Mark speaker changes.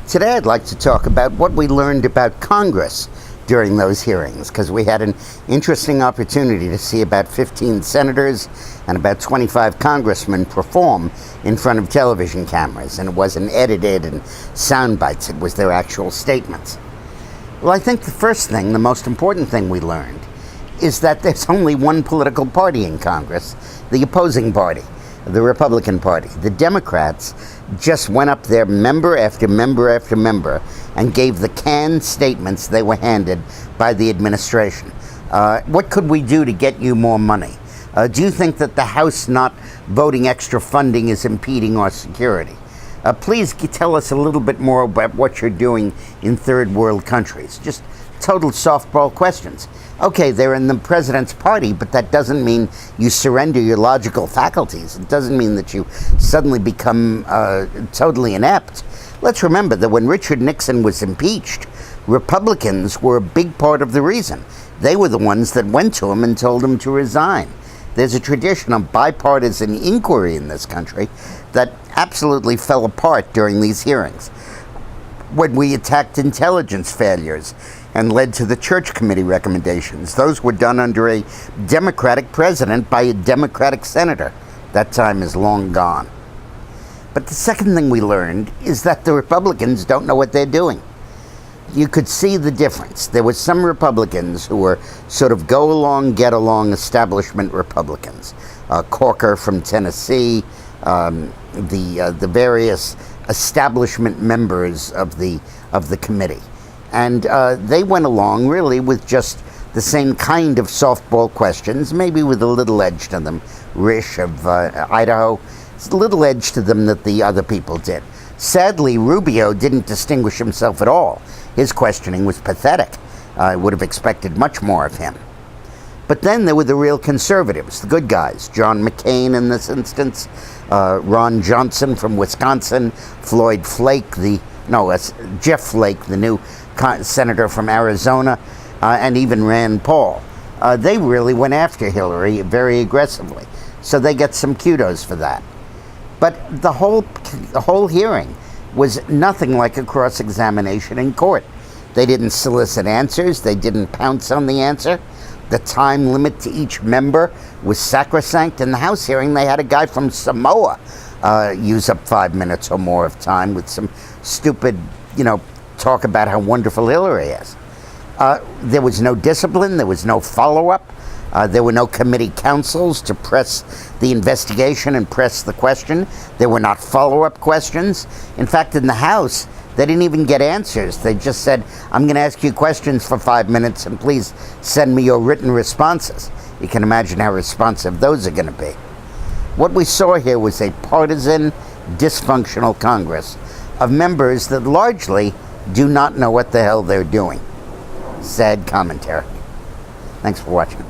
Speaker 1: Today I'd like to talk about what we learned about Congress during those hearings, because we had an interesting opportunity to see about 15 senators and about 25 congressmen perform in front of television cameras, and it wasn't edited and sound bites, it was their actual statements. Well, I think the first thing, the most important thing we learned, is that there's only one political party in Congress, the opposing party, the Republican Party. The Democrats just went up there member after member after member and gave the canned statements they were handed by the administration. What could we do to get you more money? Do you think that the House not voting extra funding is impeding our security? Please tell us a little bit more about what you're doing in third world countries. Just total softball questions. Okay, they're in the president's party, but that doesn't mean you surrender your logical faculties. It doesn't mean that you suddenly become totally inept. Let's remember that when Richard Nixon was impeached, Republicans were a big part of the reason. They were the ones that went to him and told him to resign. There's a tradition of bipartisan inquiry in this country that absolutely fell apart during these hearings. When we attacked intelligence failures and led to the Church Committee recommendations, those were done under a Democratic president by a Democratic senator. That time is long gone. But the second thing we learned is that the Republicans don't know what they're doing. You could see the difference. There were some Republicans who were sort of go-along, get-along establishment Republicans. Corker from Tennessee, the various establishment members of the committee. And they went along really with just the same kind of softball questions, maybe with a little edge to them. Risch of Idaho, it's a little edge to them that the other people did. Sadly, Rubio didn't distinguish himself at all. His questioning was pathetic. I would have expected much more of him. But then there were the real conservatives, the good guys. John McCain in this instance, Ron Johnson from Wisconsin, Jeff Flake, the new senator from Arizona, and even Rand Paul. They really went after Hillary very aggressively. So they get some kudos for that. But the whole hearing was nothing like a cross-examination in court. They didn't solicit answers. They didn't pounce on the answer. The time limit to each member was sacrosanct. In the House hearing, they had a guy from Samoa use up 5 minutes or more of time with some stupid, talk about how wonderful Hillary is. There was no discipline. There was no follow-up. There were no committee counsels to press the investigation and press the question. There were not follow-up questions. In fact, in the House, they didn't even get answers. They just said, I'm going to ask you questions for 5 minutes, and please send me your written responses. You can imagine how responsive those are going to be. What we saw here was a partisan, dysfunctional Congress of members that largely do not know what the hell they're doing. Sad commentary. Thanks for watching.